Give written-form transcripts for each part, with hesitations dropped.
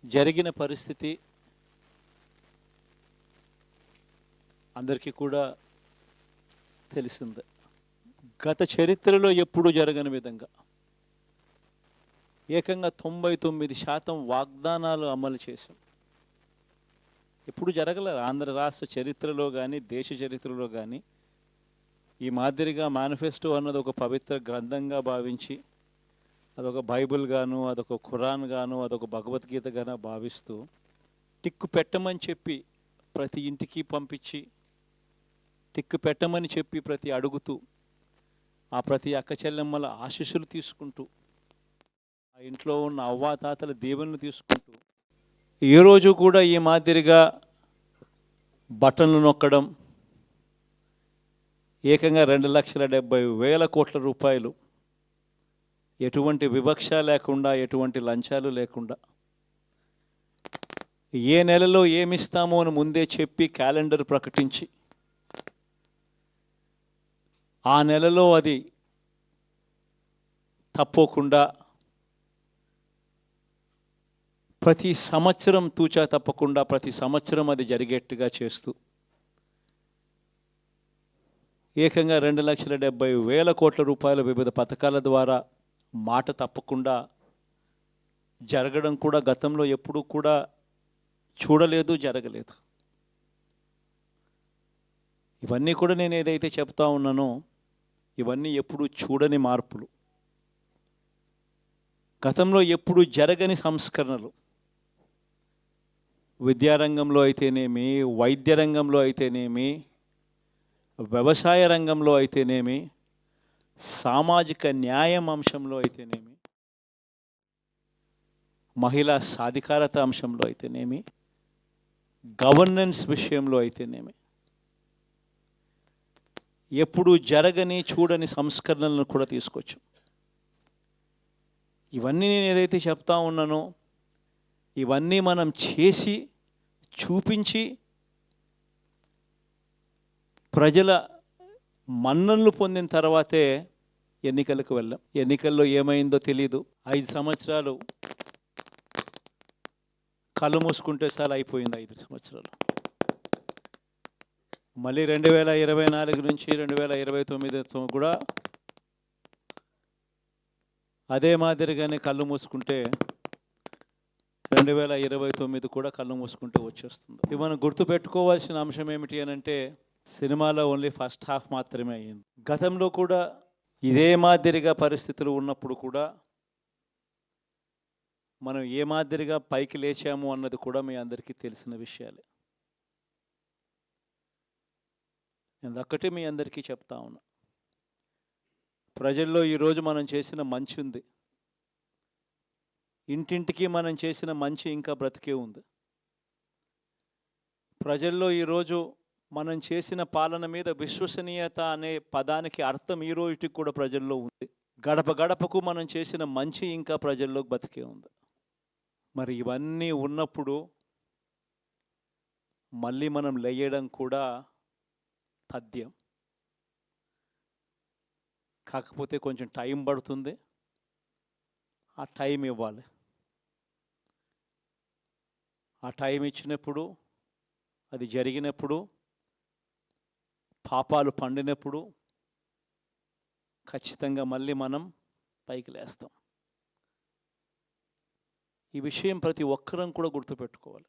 జరిగిన పరిస్థితి అందరికీ కూడా తెలిసిందే. గత చరిత్రలో ఎప్పుడూ జరగని విధంగా ఏకంగా 99% వాగ్దానాలు అమలు చేశాం. ఎప్పుడు జరగలేదు ఆంధ్ర రాష్ట్ర చరిత్రలో కానీ దేశ చరిత్రలో కానీ ఈ మాదిరిగా మేనిఫెస్టో అన్నది ఒక పవిత్ర గ్రంథంగా భావించి అదొక బైబిల్ గాను, అదొక ఖురాన్ గాను, అదొక భగవద్గీత గాను భావిస్తూ టిక్కు పెట్టమని చెప్పి ప్రతి ఇంటికి పంపించి టిక్కు పెట్టమని చెప్పి ప్రతి అడుగుతూ ఆ ప్రతి అక్క చెల్లెమ్మల ఆశీస్సులు తీసుకుంటూ ఆ ఇంట్లో ఉన్న అవ్వాతాతల దీవెనలు తీసుకుంటూ ఏ రోజు కూడా ఈ మాదిరిగా బటన్లు నొక్కడం ఏకంగా 2,70,000 కోట్ల రూపాయలు ఎటువంటి వివక్ష లేకుండా ఎటువంటి లంచాలు లేకుండా ఏ నెలలో ఏమిస్తామో అని ముందే చెప్పి క్యాలెండర్ ప్రకటించి ఆ నెలలో అది తప్పకుండా ప్రతి సంవత్సరం తూచా తప్పకుండా ప్రతి సంవత్సరం అది జరిగేట్టుగా చేస్తూ ఏకంగా 2,70,000 కోట్ల రూపాయల వివిధ పథకాల ద్వారా మాట తప్పకుండా జరగడం కూడా గతంలో ఎప్పుడూ కూడా చూడలేదు, జరగలేదు. ఇవన్నీ కూడా నేను ఏదైతే చెప్తా ఉన్నానో ఇవన్నీ ఎప్పుడూ చూడని మార్పులు, గతంలో ఎప్పుడూ జరగని సంస్కరణలు. విద్యారంగంలో అయితేనేమి, వైద్య రంగంలో అయితేనేమి, వ్యవసాయ రంగంలో అయితేనేమి, సామాజిక న్యాయం అంశంలో అయితేనేమి, మహిళా సాధికారత అంశంలో అయితేనేమి, గవర్నెన్స్ విషయంలో అయితేనేమి ఎప్పుడు జరగని చూడని సంస్కరణలను కూడా తీసుకొచ్చాం. ఇవన్నీ నేను ఏదైతే చెప్తా ఉన్నానో ఇవన్నీ మనం చేసి చూపించి ప్రజల మన్ననలు పొందిన తర్వాతే ఎన్నికలకు వెళ్ళాం. ఎన్నికల్లో ఏమైందో తెలీదు. 5 సంవత్సరాలు కళ్ళు మూసుకుంటే చాలా అయిపోయింది. 5 సంవత్సరాలు మళ్ళీ 2024 నుంచి 2029 కూడా అదే మాదిరిగానే కళ్ళు మూసుకుంటే 2029 కూడా కళ్ళు మూసుకుంటే వచ్చేస్తుంది. ఇవి మనం గుర్తుపెట్టుకోవాల్సిన అంశం ఏమిటి అని అంటే సినిమాలో ఓన్లీ ఫస్ట్ హాఫ్ మాత్రమే అయ్యింది. గతంలో కూడా ఇదే మాదిరిగా పరిస్థితులు ఉన్నప్పుడు కూడా మనం ఏ మాదిరిగా పైకి లేచాము అన్నది కూడా మీ అందరికీ తెలిసిన విషయాలే. నేను ఒక్కటే మీ అందరికీ చెప్తా ఉన్నా, ప్రజల్లో ఈరోజు మనం చేసిన మంచి ఉంది, ఇంటింటికి మనం చేసిన మంచి ఇంకా బ్రతికే ఉంది. ప్రజల్లో ఈరోజు మనం చేసిన పాలన మీద విశ్వసనీయత అనే పదానికి అర్థం ఈ రోజుకి కూడా ప్రజల్లో ఉంది. గడప గడపకు మనం చేసిన మంచి ఇంకా ప్రజల్లో బతికే ఉంది. మరి ఇవన్నీ ఉన్నప్పుడు మళ్ళీ మనం లేయడం కూడా తథ్యం. కాకపోతే కొంచెం టైం పడుతుంది, ఆ టైం ఇవ్వాలి. ఆ టైం ఇచ్చినప్పుడు, అది జరిగినప్పుడు, పాపాలు పండినప్పుడు ఖచ్చితంగా మళ్ళీ మనం పైకి లేస్తాం. ఈ విషయం ప్రతి ఒక్కరం కూడా గుర్తుపెట్టుకోవాలి.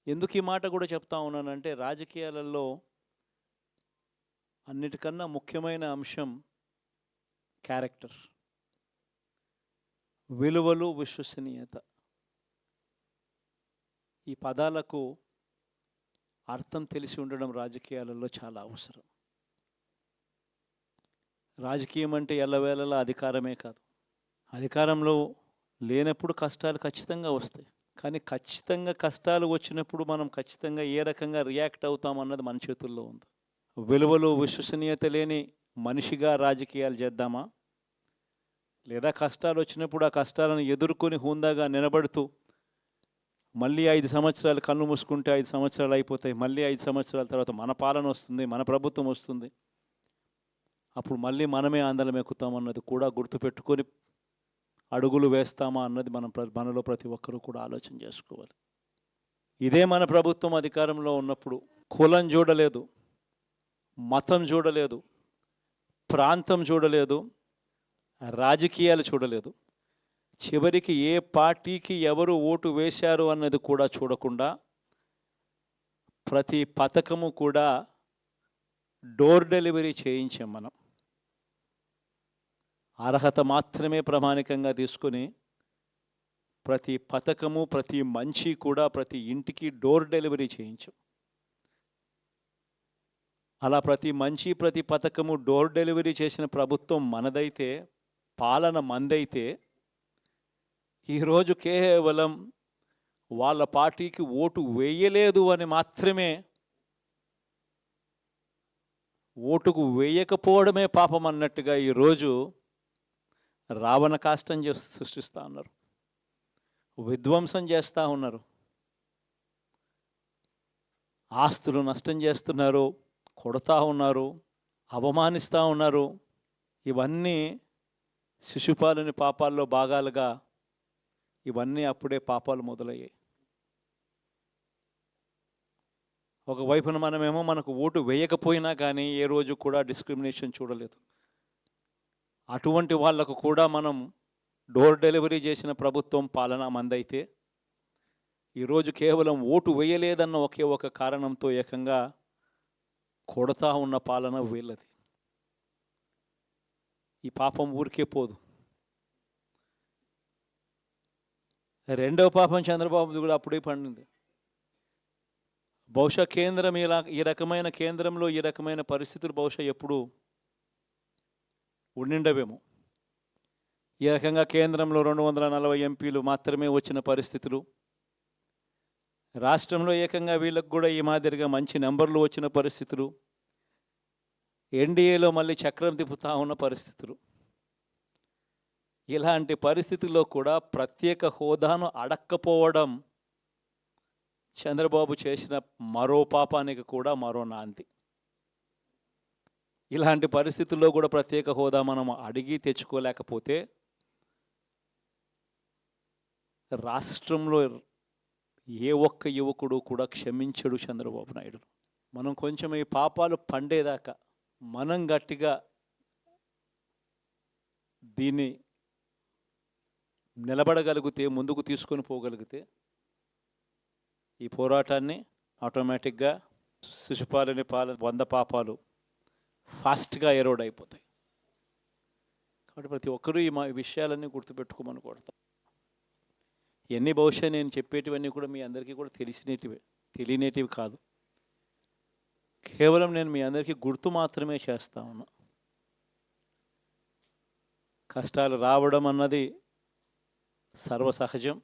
ఎందుకు ఈ మాట కూడా చెప్తా ఉన్నానంటే రాజకీయాలలో అన్నిటికన్నా ముఖ్యమైన అంశం క్యారెక్టర్, విలువలు, విశ్వసనీయత. ఈ పదాలకు అర్థం తెలిసి ఉండడం రాజకీయాలలో చాలా అవసరం. రాజకీయం అంటే ఎల్లవేళలా అధికారమే కాదు. అధికారంలో లేనప్పుడు కష్టాలు ఖచ్చితంగా వస్తాయి, కానీ ఖచ్చితంగా కష్టాలు వచ్చినప్పుడు మనం ఖచ్చితంగా ఏ రకంగా రియాక్ట్ అవుతాం అన్నది మన చేతుల్లో ఉంది. విలువలు, విశ్వసనీయత లేని మనిషిగా రాజకీయాలు చేద్దామా, లేదా కష్టాలు వచ్చినప్పుడు ఆ కష్టాలను ఎదుర్కొని హుందాగా నిలబడుతూ మళ్ళీ 5 సంవత్సరాలు కళ్ళు మూసుకుంటే 5 సంవత్సరాలు అయిపోతాయి, మళ్ళీ 5 సంవత్సరాల తర్వాత మన పాలన వస్తుంది, మన ప్రభుత్వం వస్తుంది, అప్పుడు మళ్ళీ మనమే ఆందోళన ఎక్కుతామన్నది కూడా గుర్తుపెట్టుకొని అడుగులు వేస్తామా అన్నది మనలో ప్రతి ఒక్కరూ కూడా ఆలోచన చేసుకోవాలి. ఇదే మన ప్రభుత్వం అధికారంలో ఉన్నప్పుడు కులం చూడలేదు, మతం చూడలేదు, ప్రాంతం చూడలేదు, రాజకీయాలు చూడలేదు. చివరికి ఏ పార్టీకి ఎవరు ఓటు వేశారు అన్నది కూడా చూడకుండా ప్రతి పథకము కూడా డోర్ డెలివరీ చేయించాం మనం. అర్హత మాత్రమే ప్రామాణికంగా తీసుకుని ప్రతి పథకము, ప్రతి మంచి కూడా ప్రతి ఇంటికి డోర్ డెలివరీ చేయించాం. అలా ప్రతి మంచి, ప్రతి పథకము డోర్ డెలివరీ చేసిన ప్రభుత్వం మనదైతే, పాలన మందైతే, ఈరోజు కేవలం వాళ్ళ పార్టీకి ఓటు వేయలేదు అని మాత్రమే, ఓటుకు వేయకపోవడమే పాపం అన్నట్టుగా ఈరోజు రావణ కాష్టం సృష్టిస్తూ ఉన్నారు, విధ్వంసం చేస్తూ ఉన్నారు, ఆస్తులు నష్టం చేస్తున్నారు, కొడతా ఉన్నారు, అవమానిస్తూ ఉన్నారు. ఇవన్నీ శిశుపాలుని పాపాల్లో భాగాలుగా ఇవన్నీ అప్పుడే పాపాలు మొదలయ్యాయి. ఒకవైపున మనమేమో మనకు ఓటు వేయకపోయినా కానీ ఏ రోజు కూడా డిస్క్రిమినేషన్ చూడలేదు. అటువంటి వాళ్లకు కూడా మనం డోర్ డెలివరీ చేసిన ప్రభుత్వం పాలన మందైతే, ఈరోజు కేవలం ఓటు వేయలేదన్న ఒకే ఒక కారణంతో ఏకంగా కొడతా ఉన్న పాలన వీళ్ళది. ఈ పాపం ఊరికే పోదు. రెండవ పాపం చంద్రబాబుది కూడా అప్పుడే పండింది. బహుశా కేంద్రం ఈ రకమైన కేంద్రంలో ఈ రకమైన పరిస్థితులు బహుశా ఎప్పుడు ఉండిండవేమో. ఈ రకంగా కేంద్రంలో 240 ఎంపీలు మాత్రమే వచ్చిన పరిస్థితులు, రాష్ట్రంలో ఏకంగా వీళ్ళకు కూడా ఈ మాదిరిగా మంచి నెంబర్లు వచ్చిన పరిస్థితులు, ఎన్డీఏలో మళ్ళీ చక్రం తిప్పుతా ఉన్న పరిస్థితులు. ఇలాంటి పరిస్థితుల్లో కూడా ప్రత్యేక హోదాను అడక్కపోవడం చంద్రబాబు చేసిన మరో పాపానికి కూడా మరో నాంది. ఇలాంటి పరిస్థితుల్లో కూడా ప్రత్యేక హోదా మనం అడిగి తెచ్చుకోలేకపోతే రాష్ట్రంలో ఏ ఒక్క యువకుడు కూడా క్షమించడు చంద్రబాబు నాయుడు. మనం కొంచెం ఈ పాపాలు పండేదాకా మనం గట్టిగా దీన్ని నిలబడగలిగితే, ముందుకు తీసుకొని పోగలిగితే ఈ పోరాటాన్ని ఆటోమేటిక్గా శిశుపాలని 100 పాపాలు ఫాస్ట్గా ఎరోడ్ అయిపోతాయి. కాబట్టి ప్రతి ఒక్కరూ ఈ విషయాలన్నీ గుర్తుపెట్టుకోమని కోరుతాం. ఇవన్నీ బహుశా నేను చెప్పేటివన్నీ కూడా మీ అందరికీ కూడా తెలియనేటివి కాదు. కేవలం నేను మీ అందరికీ గుర్తు మాత్రమే చేస్తా ఉన్నా. కష్టాలు రావడం అన్నది సర్వసహజం.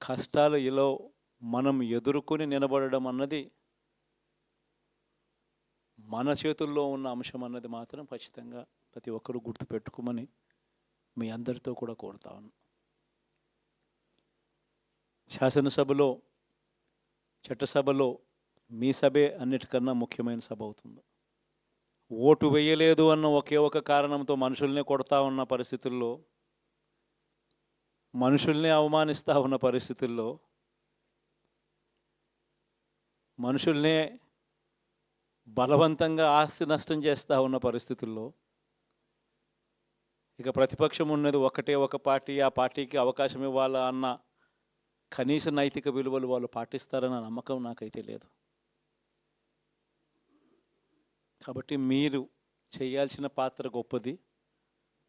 కష్టాలు ఇలా మనం ఎదుర్కొని నిలబడడం అన్నది మన చేతుల్లో ఉన్న అంశం అన్నది మాత్రం ఖచ్చితంగా ప్రతి ఒక్కరూ గుర్తుపెట్టుకోమని మీ అందరితో కూడా కోరుతా ఉన్నా. శాసనసభలో, చట్టసభలో మీ సభే అన్నిటికన్నా ముఖ్యమైన సభ అవుతుంది. ఓటు వేయలేదు అన్న ఒకే ఒక కారణంతో మనుషుల్ని కొడతా ఉన్న పరిస్థితుల్లో, మనుషుల్ని అవమానిస్తూ ఉన్న పరిస్థితుల్లో, మనుషుల్నే బలవంతంగా ఆస్తి నష్టం చేస్తూ ఉన్న పరిస్థితుల్లో ఇక ప్రతిపక్షం ఉన్నది ఒకటే ఒక పార్టీ, ఆ పార్టీకి అవకాశం ఇవ్వాలా అన్న కనీస నైతిక విలువలు వాళ్ళు పాటిస్తారన్న నమ్మకం నాకైతే లేదు. కాబట్టి మీరు చేయాల్సిన పాత్ర గొప్పది,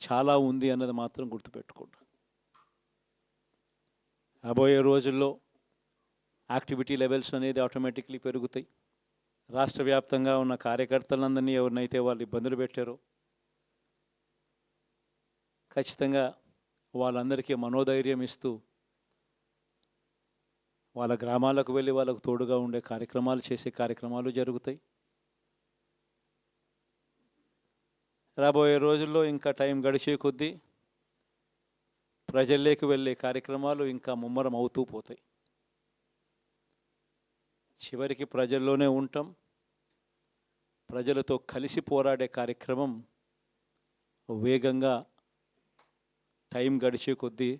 చాలా ఉంది అన్నది మాత్రం గుర్తుపెట్టుకోండి. రాబోయే రోజుల్లో యాక్టివిటీ లెవెల్స్ అనేది ఆటోమేటిక్లీ పెరుగుతాయి. రాష్ట్ర వ్యాప్తంగా ఉన్న కార్యకర్తలందరినీ ఎవరినైతే వాళ్ళు ఇబ్బందులు పెట్టారో ఖచ్చితంగా వాళ్ళందరికీ మనోధైర్యం ఇస్తూ వాళ్ళ గ్రామాలకు వెళ్ళి వాళ్ళకు తోడుగా ఉండే చేసే కార్యక్రమాలు జరుగుతాయి. రాబోయే రోజుల్లో ఇంకా టైం గడిచే కొద్దీ ప్రజల్లోకి వెళ్ళే కార్యక్రమాలు ఇంకా ముమ్మరం అవుతూ పోతాయి. చివరికి ప్రజల్లోనే ఉంటాం. ప్రజలతో కలిసి పోరాడే కార్యక్రమం వేగంగా టైం గడిచే కొద్దీ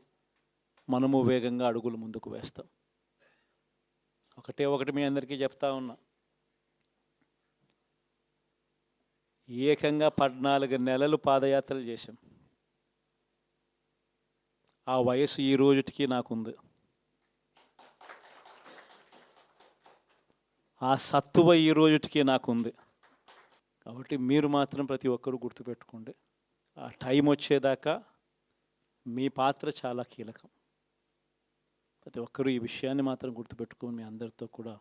మనము వేగంగా అడుగులు ముందుకు వేస్తాం. ఒకటి మీ అందరికీ చెప్తా ఉన్నా, ఏకంగా 14 నెలలు పాదయాత్రలు చేశాం. ఆ వయసు ఈ రోజుటికి నాకుంది. ఆ సత్తువ ఈ రోజుటికి నాకుంది. కాబట్టి మీరు మాత్రం ప్రతి ఒక్కరూ గుర్తుపెట్టుకోండి, ఆ టైం వచ్చేదాకా మీ పాత్ర చాలా కీలకం. ప్రతి ఒక్కరూ ఈ విషయాన్ని మాత్రం గుర్తుపెట్టుకొని మీ అందరితో కూడా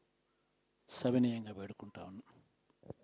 సవినయంగా వేడుకుంటా ఉన్నాను.